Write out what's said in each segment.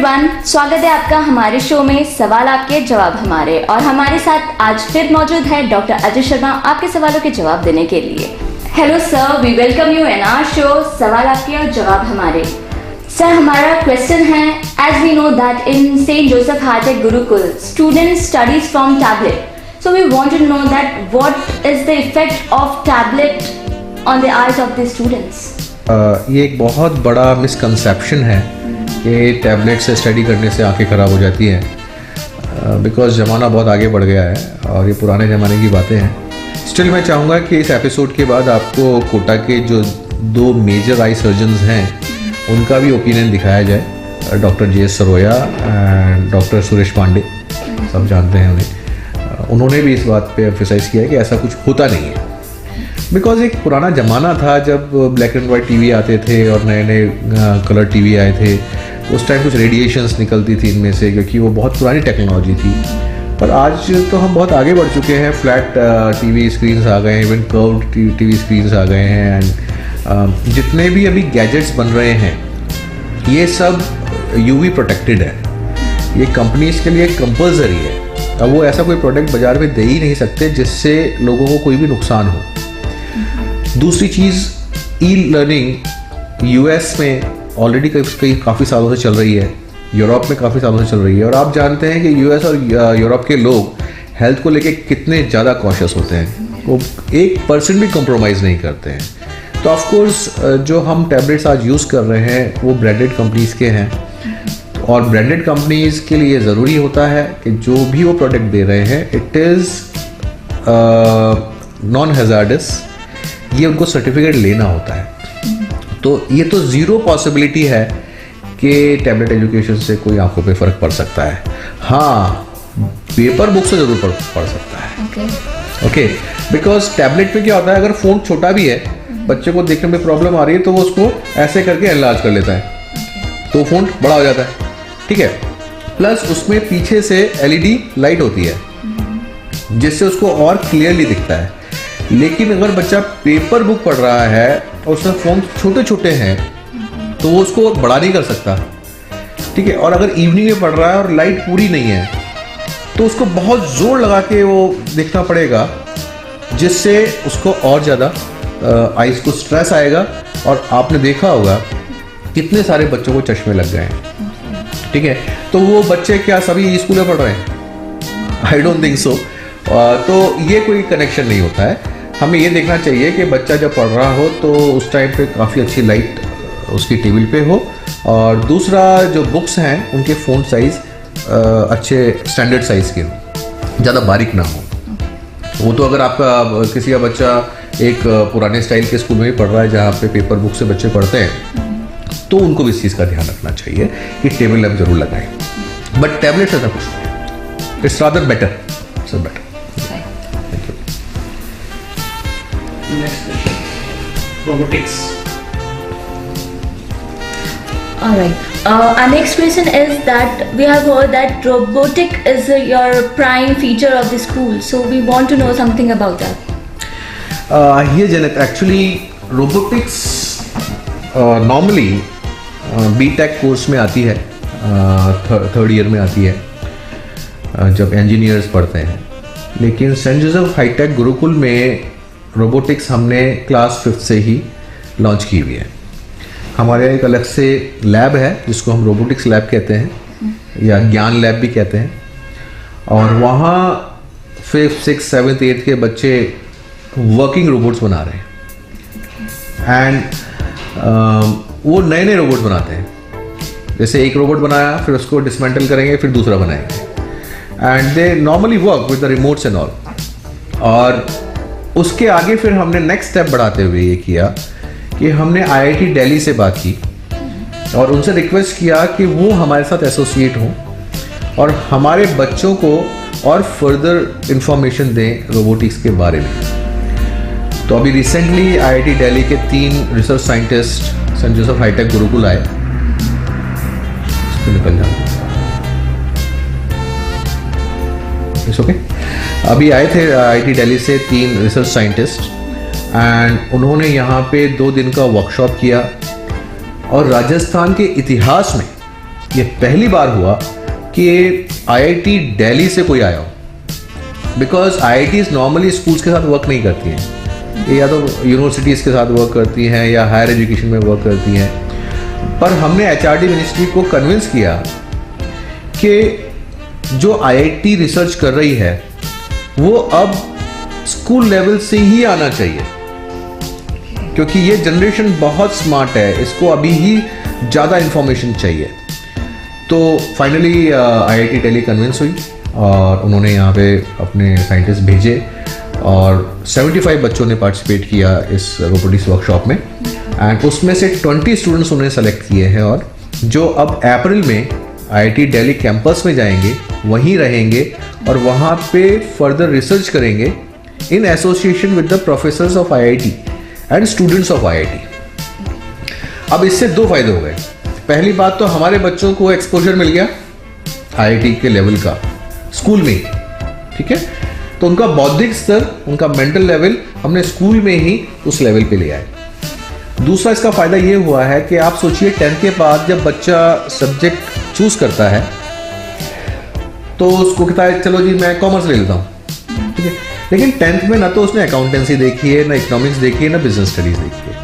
Everyone, स्वागत है आपका हमारे शो में सवाल आपके जवाब हमारे। और हमारे साथ आज फिर मौजूद है डॉक्टर अजय शर्मा आपके सवालों के जवाब देने के लिए। Hello sir, we welcome you in our show सवाल आपके और जवाब हमारे। सर, हमारा क्वेश्चन है, as we know that in Saint Joseph high tech Gurukul students studies from tablet, so we want to know that what is the effect of tablet on the eyes of the students. ये एक बहुत बड़ा misconception है कि tablet से study करने से आंखें ख़राब हो जाती हैं, बिकॉज़ ज़माना बहुत आगे बढ़ गया है और ये पुराने ज़माने की बातें हैं। स्टिल मैं चाहूँगा कि इस एपिसोड के बाद आपको कोटा के जो 2 मेजर आई सर्जन्स हैं उनका भी ओपिनियन दिखाया जाए, doctor J S. Saroya and doctor Suresh Pandey, सब जानते हैं उन्हें। उन्होंने भी इस बात पे एम्फेसाइज़ किया है कि ऐसा कुछ होता नहीं है, बिकॉज़ एक पुराना ज़माना था जब ब्लैक एंड वाइट टीवी आते थे और नए नए कलर टीवी आए थे। उस टाइम कुछ रेडिएशंस निकलती थी इनमें से, क्योंकि वो बहुत पुरानी टेक्नोलॉजी थी। पर आज तो हम बहुत आगे बढ़ चुके हैं, फ्लैट टीवी स्क्रीन्स आ गए हैं, इवन कर्व्ड टीवी स्क्रीन्स आ गए हैं। एंड जितने भी अभी गैजेट्स बन रहे हैं ये सब यूवी प्रोटेक्टेड है। ये कंपनीज के लिए कंपल्सरी है। अब वो ऐसा कोई प्रोडक्ट बाज़ार में दे ही नहीं सकते जिससे लोगों को कोई भी नुकसान हो। दूसरी चीज़, ई लर्निंग यूएस में ऑलरेडी काफ़ी सालों से चल रही है, यूरोप में काफ़ी सालों से चल रही है। और आप जानते हैं कि यूएस और यूरोप के लोग हेल्थ को लेके कितने ज़्यादा कॉशियस होते हैं, वो 1% भी कॉम्प्रोमाइज़ नहीं करते हैं। तो ऑफ कोर्स जो हम टैबलेट्स आज यूज़ कर रहे हैं वो ब्रांडेड कंपनीज़ के हैं, और ब्रांडेड कंपनीज़ के लिए ज़रूरी होता है कि जो भी वो प्रोडक्ट दे रहे हैं इट इज़ नॉन हैज़ार्डस, ये उनको सर्टिफिकेट लेना होता है। तो ये तो ज़ीरो पॉसिबिलिटी है कि टैबलेट एजुकेशन से कोई आंखों पे फ़र्क पड़ सकता है। हाँ, पेपर बुक से ज़रूर पड़ सकता है। ओके, बिकॉज टैबलेट में क्या होता है, अगर फ़ोन छोटा भी है, बच्चे को देखने में प्रॉब्लम आ रही है तो वो उसको ऐसे करके एनलार्ज कर लेता है, तो फ़ोन बड़ा हो जाता है। ठीक है, प्लस उसमें पीछे से LED लाइट होती है जिससे उसको और क्लियरली दिखता है। लेकिन अगर बच्चा पेपर बुक पढ़ रहा है और उसमें फ़ोन छोटे छोटे हैं तो वो उसको बड़ा नहीं कर सकता। ठीक है, और अगर इवनिंग में पढ़ रहा है और लाइट पूरी नहीं है तो उसको बहुत ज़ोर लगा के वो देखना पड़ेगा, जिससे उसको और ज़्यादा आइज़ को स्ट्रेस आएगा। और आपने देखा होगा कितने सारे बच्चों को चश्मे लग गए हैं। ठीक है, तो वो बच्चे क्या सभी स्कूल में पढ़ रहे हैं? I don't think so. तो ये कोई कनेक्शन नहीं होता है। हमें ये देखना चाहिए कि बच्चा जब पढ़ रहा हो तो उस टाइम पे काफ़ी अच्छी लाइट उसकी टेबल पे हो, और दूसरा जो बुक्स हैं उनके फ़ॉन्ट साइज़ अच्छे स्टैंडर्ड साइज़ के हो, ज़्यादा बारीक ना हो। वो तो अगर आपका किसी का बच्चा एक पुराने स्टाइल के स्कूल में भी पढ़ रहा है जहाँ पे पेपर बुक से बच्चे पढ़ते हैं, तो उनको भी इस चीज़ का ध्यान रखना चाहिए कि टेबल लैम्प ज़रूर लगाएं। बट टैबलेट ऐसा कुछ नहीं है, it's rather better, it's better. Next question, robotics. All right. Our next question is that we have heard that robotic is your prime feature of the school. So we want to know something about that. ये जनक actually robotics normally BTech course में आती है, third year में आती है जब engineers पढ़ते हैं। लेकिन सेंट जोसेफ हाईटेक गुरुकुल में रोबोटिक्स हमने क्लास 5th से ही लॉन्च की हुई है। हमारे एक अलग से लैब है जिसको हम रोबोटिक्स लैब कहते हैं या ज्ञान लैब भी कहते हैं, और वहाँ 5th, 6th, 7th, 8th के बच्चे वर्किंग रोबोट्स बना रहे हैं। एंड वो नए नए रोबोट बनाते हैं। जैसे एक रोबोट बनाया, फिर उसको डिसमेंटल करेंगे, फिर दूसरा बनाएंगे, and they normally work with the remotes and all. और उसके आगे फिर हमने नेक्स्ट स्टेप बढ़ाते हुए ये किया कि हमने IIT दिल्ली से बात की और उनसे रिक्वेस्ट किया कि वो हमारे साथ एसोसिएट हों और हमारे बच्चों को और फर्दर इंफॉर्मेशन दें रोबोटिक्स के बारे में। तो अभी रिसेंटली IIT दिल्ली के 3 research scientist Saint Joseph high tech Gurukul आए। निकल जाओ, इट्स ओके। अभी आए थे IIT दिल्ली से 3 रिसर्च साइंटिस्ट, एंड उन्होंने यहाँ पे 2 दिन का वर्कशॉप किया और राजस्थान के इतिहास में ये पहली बार हुआ कि IIT दिल्ली से कोई आया हो, बिकॉज IITs नॉर्मली स्कूल्स के साथ वर्क नहीं करती हैं, ये या तो यूनिवर्सिटीज़ के साथ वर्क करती हैं या हायर एजुकेशन में वर्क करती हैं। पर हमने HRD मिनिस्ट्री को कन्विंस किया कि जो IIT रिसर्च कर रही है वो अब स्कूल लेवल से ही आना चाहिए, क्योंकि ये जनरेशन बहुत स्मार्ट है, इसको अभी ही ज़्यादा इंफॉर्मेशन चाहिए। तो फाइनली IIT दिल्ली कन्विंस हुई और उन्होंने यहाँ पे अपने साइंटिस्ट भेजे और 75 बच्चों ने पार्टिसिपेट किया इस रोबोटिक्स वर्कशॉप में, एंड उसमें से 20 स्टूडेंट्स उन्होंने सेलेक्ट किए हैं और जो अब अप्रैल में IIT दिल्ली कैंपस में जाएंगे, वहीं रहेंगे और वहाँ पे फर्दर रिसर्च करेंगे in association with the professors of IIT and students of IIT। अब इससे दो फायदे हो गए। पहली बात तो हमारे बच्चों को एक्सपोजर मिल गया IIT के लेवल का स्कूल में ही, ठीक है, तो उनका बौद्धिक स्तर, उनका मेंटल लेवल हमने स्कूल में ही उस लेवल पे ले आए। दूसरा इसका फायदा ये हुआ है कि आप सोचिए 10th के बाद जब बच्चा सब्जेक्ट चूज करता है तो उसको कहता है चलो जी मैं कॉमर्स ले लेता हूँ, ठीक है, लेकिन 10th में ना तो उसने अकाउंटेंसी देखी है, ना इकोनॉमिक्स देखी है, ना बिजनेस स्टडीज देखी है।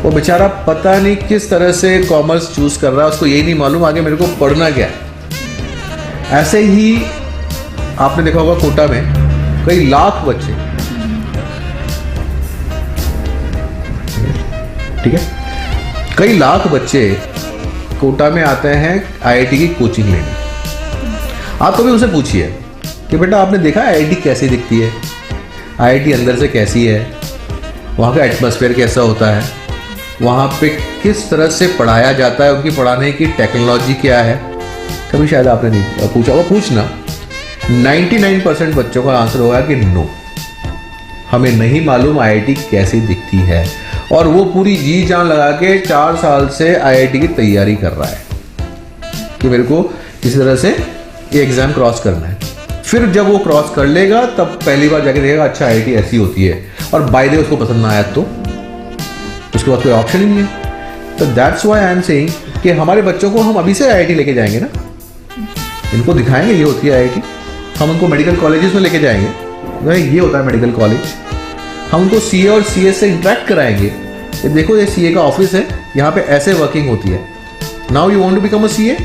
वो बेचारा पता नहीं किस तरह से कॉमर्स चूज कर रहा है, उसको यही नहीं मालूम आगे मेरे को पढ़ना क्या है। ऐसे ही आपने देखा होगा कोटा में कई लाख बच्चे, ठीक है, कई लाख बच्चे कोटा में आते हैं IIT की कोचिंग लेने। आप कभी उनसे पूछिए कि बेटा आपने देखा IIT कैसी दिखती है, IIT अंदर से कैसी है, वहाँ का एटमॉस्फेयर कैसा होता है, वहाँ पे किस तरह से पढ़ाया जाता है, उनकी पढ़ाने की टेक्नोलॉजी क्या है, कभी शायद आपने नहीं पूछा। वो पूछना 99% बच्चों का आंसर होगा कि नो, हमें नहीं मालूम IIT कैसी दिखती है, और वो पूरी जी जान लगा के 4 साल से IIT की तैयारी कर रहा है कि मेरे को किसी तरह से ये एग्जाम क्रॉस करना है। फिर जब वो क्रॉस कर लेगा तब पहली बार जाके देखेगा अच्छा IIT ऐसी होती है, और बाय द वे उसको पसंद ना आया तो उसके बाद कोई ऑप्शन ही नहीं है। तो that's why I am saying कि हमारे बच्चों को हम अभी से IIT लेके जाएंगे ना, इनको दिखाएंगे ये होती है IIT, हम उनको मेडिकल कॉलेजेस में लेके जाएंगे, ये होता है मेडिकल कॉलेज, हम उनको CA और CS से इंटरेक्ट कराएंगे, ये देखो ये CA का ऑफिस है, यहाँ पे ऐसे वर्किंग होती है, now you want to become a CA,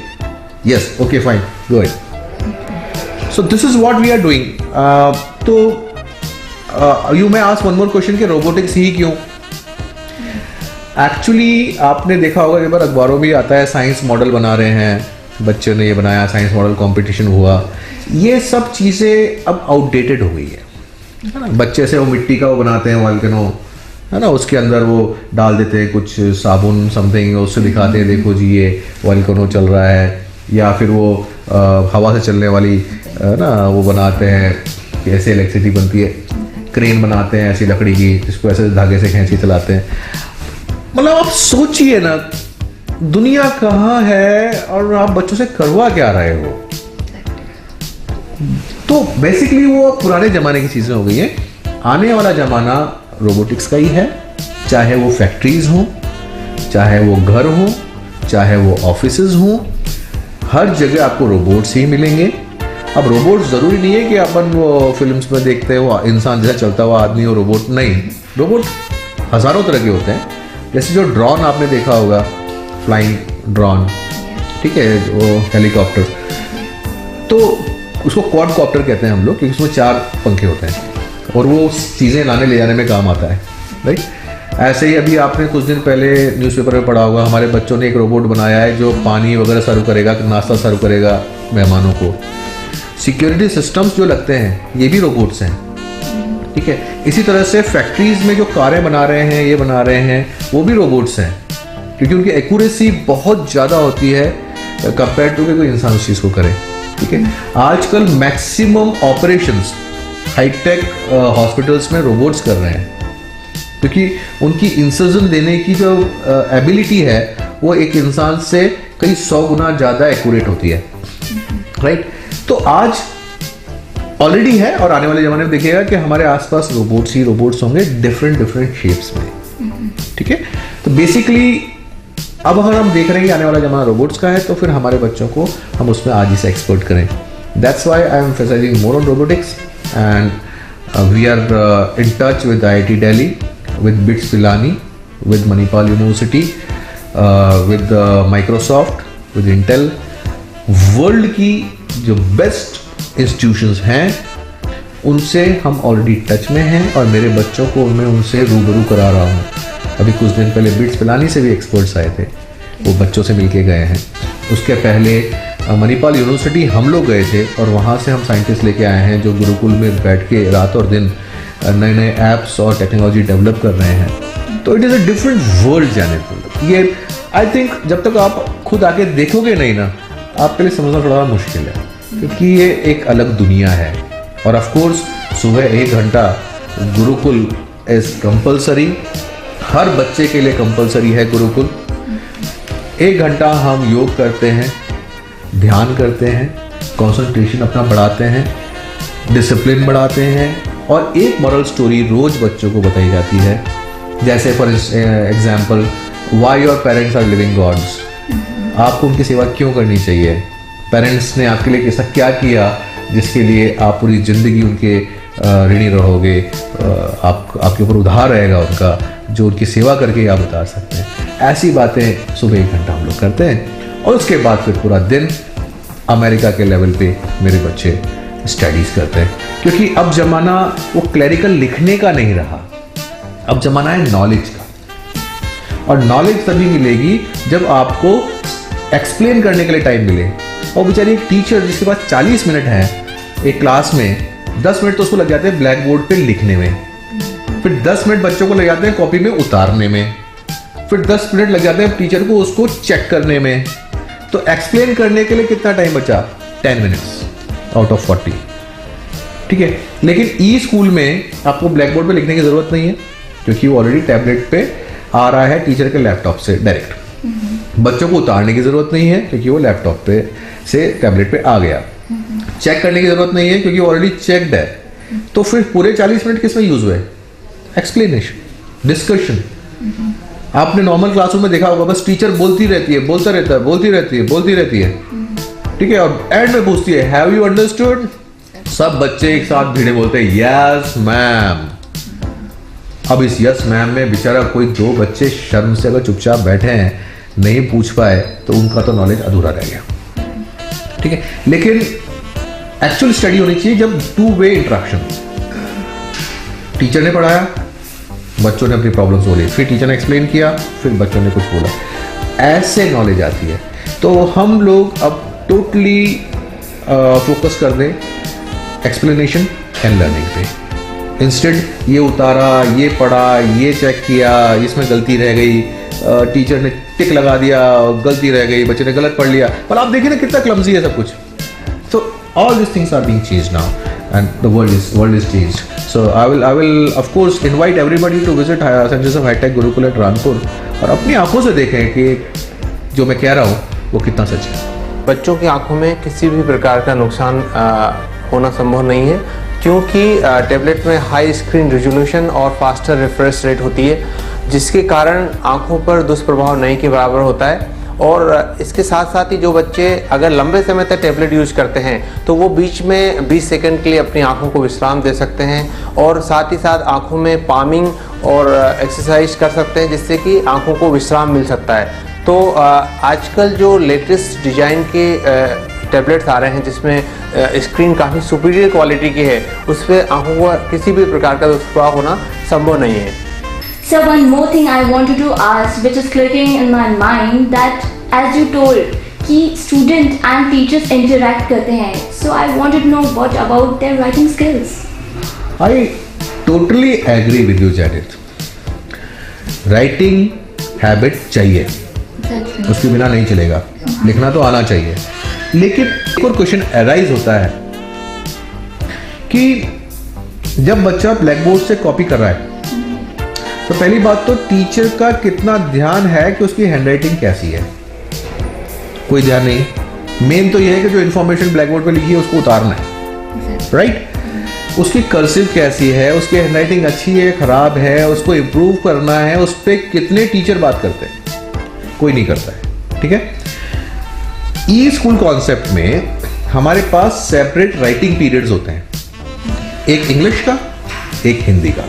yes okay fine go ahead. So this is what we are doing. तो you may ask one more question कि रोबोटिक्स ही क्यों। एक्चुअली आपने देखा होगा कई बार अखबारों में आता है साइंस मॉडल बना रहे हैं, बच्चों ने ये बनाया, साइंस मॉडल कंपटीशन हुआ, ये सब चीज़ें अब आउटडेटेड हो गई है ना। बच्चे से वो मिट्टी का वो बनाते हैं वॉल्केनो, है ना, उसके अंदर वो डाल देते हैं कुछ साबुन समथिंग, उससे दिखाते हैं देखो जी ये वॉल्केनो चल रहा है, या फिर वो हवा से चलने वाली ना वो बनाते हैं कि ऐसे इलेक्ट्रिसिटी बनती है, क्रेन बनाते हैं ऐसी लकड़ी की जिसको ऐसे धागे से खींच के चलाते हैं। मतलब आप सोचिए ना दुनिया कहाँ है और आप बच्चों से करवा क्या रहे हो। तो बेसिकली वो पुराने जमाने की चीजें हो गई हैं। आने वाला जमाना रोबोटिक्स का ही है, चाहे वो फैक्ट्रीज हो, चाहे वो घर हो, चाहे वो ऑफिसेज हो, हर जगह आपको रोबोट्स ही मिलेंगे। अब रोबोट जरूरी नहीं है कि अपन वो फिल्म्स में देखते हैं वो इंसान जैसा चलता हुआ आदमी हो रोबोट, नहीं, रोबोट हजारों तरह के होते हैं। जैसे जो ड्रोन आपने देखा होगा, फ्लाइंग ड्रोन, ठीक है, वो हेलीकॉप्टर, तो उसको क्वाडकॉप्टर कहते हैं हम लोग, क्योंकि उसमें 4 पंखे होते हैं और वो चीज़ें लाने ले जाने में काम आता है, राइट। ऐसे ही अभी आपने कुछ दिन पहले न्यूज़पेपर में पढ़ा होगा, हमारे बच्चों ने एक रोबोट बनाया है जो पानी वगैरह सर्व करेगा, नाश्ता सर्व करेगा मेहमानों को। सिक्योरिटी सिस्टम्स जो लगते हैं ये भी रोबोट्स हैं, ठीक है। इसी तरह से फैक्ट्रीज में जो कारें बना रहे हैं, ये बना रहे हैं, वो भी रोबोट्स हैं, क्योंकि उनकी एक्यूरेसी बहुत ज़्यादा होती है कंपेयर टू कि कोई इंसान उस चीज़ को करे, ठीक है। आजकल मैक्सिमम ऑपरेशंस हाईटेक हॉस्पिटल्स में रोबोट्स कर रहे हैं, क्योंकि उनकी इंसर्जन देने की जो एबिलिटी है वो एक इंसान से कई 100 गुना ज़्यादा एक्यूरेट होती है, राइट। तो आज ऑलरेडी है और आने वाले ज़माने में देखिएगा कि हमारे आसपास रोबोट्स ही रोबोट्स होंगे, डिफरेंट शेप्स में, ठीक है। तो बेसिकली अब अगर हम देख रहे हैं कि आने वाला जमाना रोबोट्स का है, तो फिर हमारे बच्चों को हम उसमें आज ही से एक्सपर्ट करें. That's why I am emphasizing more on robotics, and we are in touch with IIT Delhi, with BITS Pilani, with Manipal University, with Microsoft, with Intel. World की जो बेस्ट इंस्टीट्यूशंस हैं उनसे हम ऑलरेडी टच में हैं, और मेरे बच्चों को मैं उनसे रूबरू करा रहा हूँ. अभी कुछ दिन पहले बिट्स पिलानी से भी एक्सपर्ट्स आए थे, वो बच्चों से मिलके गए हैं. उसके पहले मणिपाल यूनिवर्सिटी हम लोग गए थे, और वहाँ से हम साइंटिस्ट लेके आए हैं जो गुरुकुल में बैठ के रात और दिन नए नए ऐप्स और टेक्नोलॉजी डेवलप कर रहे हैं. तो it is a different world जाने को. ये आई थिंक जब तक आप खुद आके देखोगे नहीं ना, आपके लिए समझना थोड़ा मुश्किल है, क्योंकि ये एक अलग दुनिया है. और ऑफ कोर्स सुबह 1 घंटा गुरुकुल इज कंपलसरी, हर बच्चे के लिए कंपलसरी है गुरुकुल. 1 घंटा हम योग करते हैं, ध्यान करते हैं, कंसंट्रेशन अपना बढ़ाते हैं, डिसिप्लिन बढ़ाते हैं, और एक मॉरल स्टोरी रोज बच्चों को बताई जाती है. जैसे for example, why your parents are living gods. आपको उनकी सेवा क्यों करनी चाहिए? पेरेंट्स ने आपके लिए ऐसा क्या किया जिसके लिए आप पूरी ज़िंदगी उनके ऋणी रहोगे, आपके ऊपर उधार रहेगा उनका, जो उनकी सेवा करके आप बता सकते हैं. ऐसी बातें सुबह 1 घंटा हम लोग करते हैं, और उसके बाद फिर पूरा दिन अमेरिका के लेवल पे मेरे बच्चे स्टडीज़ करते हैं. क्योंकि अब ज़माना वो क्लरिकल लिखने का नहीं रहा, अब ज़माना है नॉलेज का. और नॉलेज तभी मिलेगी जब आपको एक्सप्लेन करने के लिए टाइम मिले. और बेचारी एक टीचर जिसके पास 40 मिनट है एक क्लास में, 10 मिनट तो उसको लग जाते हैं ब्लैक बोर्ड पे लिखने में, फिर 10 मिनट बच्चों को लग जाते हैं कॉपी में उतारने में, फिर 10 मिनट लग जाते हैं टीचर को उसको चेक करने में. तो एक्सप्लेन करने के लिए कितना टाइम बचा? 10 मिनट्स आउट ऑफ 40. ठीक है. लेकिन ई स्कूल में आपको ब्लैक बोर्ड पे लिखने की जरूरत नहीं है, क्योंकि वो ऑलरेडी टैबलेट पे आ रहा है टीचर के लैपटॉप से डायरेक्ट. बच्चों को उतारने की जरूरत नहीं है, क्योंकि वो लैपटॉप पे से टैबलेट पे आ गया. चेक करने की जरूरत नहीं है, क्योंकि वो ऑलरेडी चेक्ड है. तो फिर पूरे 40 मिनट किस में यूज हुए? Explanation, discussion. आपने नॉर्मल क्लासरूम में देखा होगा, बस टीचर बोलती रहती है, बोलता रहता है, बोलती रहती है. ठीक है. और एंड में पूछती है, हैव यू अंडरस्टूड? सब बच्चे एक साथ भीड़े बोलते हैं, यस मैम. अब इस यस मैम में बेचारा कोई 2 बच्चे शर्म से अगर चुपचाप बैठे हैं, नहीं पूछ पाए, तो उनका तो नॉलेज अधूरा रह गया. ठीक है. लेकिन एक्चुअल स्टडी होनी चाहिए जब 2 वे इंटरेक्शन. टीचर ने पढ़ाया, बच्चों ने अपनी प्रॉब्लम्स बोली, फिर टीचर ने एक्सप्लेन किया, फिर बच्चों ने कुछ बोला. ऐसे नॉलेज आती है. तो हम लोग अब टोटली फोकस कर दें एक्सप्लेनेशन एंड लर्निंग पे. इंस्टेंट ये उतारा, ये पढ़ा, ये चेक किया, इसमें गलती रह गई, टीचर ने टिक लगा दिया, गलती रह गई, बच्चे ने गलत पढ़ लिया. पर आप देखिए ना कितना क्लमजी है सब कुछ. So all these things are being changed now, and the world is changed. So I will of course invite everybody to visit St. Joseph High Tech Gurukul at Ranpur, और अपनी आंखों से देखें कि जो मैं कह रहा हूँ वो कितना सच है. बच्चों की आंखों में किसी भी प्रकार का नुकसान होना संभव नहीं है, क्योंकि टैबलेट में हाई स्क्रीन रेजोल्यूशन और फास्टर रिफ्रेश रेट होती है, जिसके कारण आंखों पर दुष्प्रभाव नहीं के बराबर होता है. और इसके साथ साथ ही जो बच्चे अगर लंबे समय तक टैबलेट यूज करते हैं, तो वो बीच में 20 सेकंड के लिए अपनी आंखों को विश्राम दे सकते हैं, और साथ ही साथ आंखों में पामिंग और एक्सरसाइज कर सकते हैं, जिससे कि आंखों को विश्राम मिल सकता है. तो आजकल जो लेटेस्ट डिजाइन के टैबलेट्स आ रहे हैं, जिसमें स्क्रीन काफ़ी सुपीरियर क्वालिटी की है, उस पर आंखों को किसी भी प्रकार का दुष्प्रभाव होना संभव नहीं है. So one more thing I wanted to ask, which is clicking in my mind, that as you told कि student and teachers interact करते हैं, so I wanted to know what about their writing skills. I totally agree with you, Janet. Writing habit चाहिए, उसके बिना नहीं चलेगा. लिखना तो आना चाहिए. लेकिन एक और क्वेश्चन अराइज होता है कि जब बच्चा ब्लैक बोर्ड से कॉपी कर रहा है, तो पहली बात तो टीचर का कितना ध्यान है कि उसकी हैंडराइटिंग कैसी है. कोई ध्यान नहीं. मेन तो यह है कि जो इन्फॉर्मेशन ब्लैक बोर्ड पे लिखी है उसको उतारना है, राइट. उसकी कर्सिव कैसी है, उसकी हैंडराइटिंग अच्छी है खराब है, उसको इम्प्रूव करना है, उस पर कितने टीचर बात करते हैं. कोई नहीं करता है, ठीक है। ई स्कूल कॉन्सेप्ट में हमारे पास सेपरेट राइटिंग पीरियड्स होते हैं, एक इंग्लिश का, एक हिंदी का।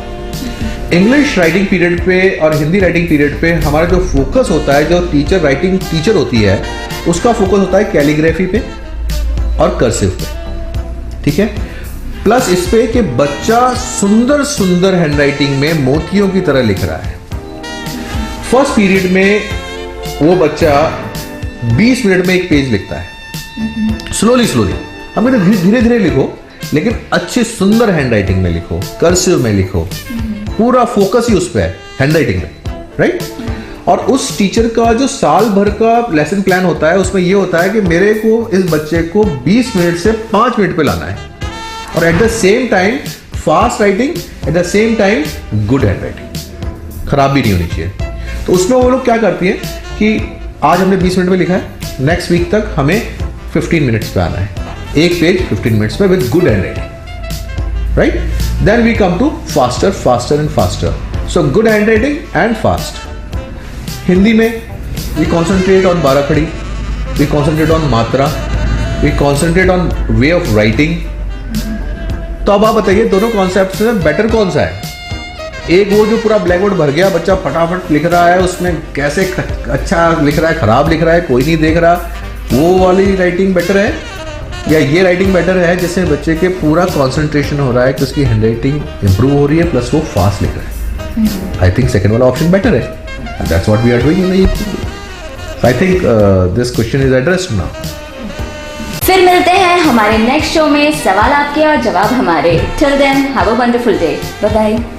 इंग्लिश राइटिंग पीरियड पे और हिंदी राइटिंग पीरियड पे हमारा जो फोकस होता है, जो राइटिंग टीचर होती है, उसका फोकस होता है कैलीग्राफी पे और कर्सिव पे, ठीक है। प्लस इस पे कि बच्चा सुंदर सुंदर हैंडराइटिंग में मोतियों की तरह लिख रहा है। फर्स्ट पीरियड में वो बच्चा 20 मिनट में एक पेज लिखता है, स्लोली हम कहते धीरे धीरे लिखो, लेकिन अच्छी सुंदर हैंडराइटिंग में लिखो, कर्सिव में लिखो, पूरा फोकस ही उस पे है हैंडराइटिंग में, राइट। और उस टीचर का जो साल भर का लेसन प्लान होता है, उसमें ये होता है कि मेरे को इस बच्चे को 20 मिनट से 5 मिनट पे लाना है, और at the same time fast writing, at the same time good handwriting, खराब भी नहीं होनी चाहिए। तो उसमें वो लोग क्या करती हैं कि आज हमने 20 मिनट में लिखा है, नेक्स्ट वीक तक हमें 15 मिनट्स पे आना है, एक पेज 15 मिनट्स में with good handwriting, right. Then we come to faster and faster. So good handwriting and fast. Hindi में we concentrate on barakhadi, we concentrate on matra, we concentrate on way of writing. तो अब आप बताइए दोनों कॉन्सेप्ट में better कौन सा है? एक वो जो पूरा ब्लैक बोर्ड भर गया, बच्चा फटाफट लिख रहा है, उसमें कैसे अच्छा लिख रहा है, खराब लिख रहा है, कोई नहीं देख रहा, वो वाली राइटिंग बेटर है, या ये राइटिंग बेटर है जिसमें बच्चे के पूरा कंसंट्रेशन हो रहा है कि उसकी हैंडराइटिंग इंप्रूव हो रही है, प्लस वो फास्ट लिख रहा है? आई थिंक सेकंड वाला ऑप्शन बेटर है, and that's what we are doing in the EP. So I think this question is addressed now. फिर मिलते हैं हमारे नेक्स्ट शो में, सवाल आपके और जवाब हमारे। Till then, have a wonderful day. Bye bye.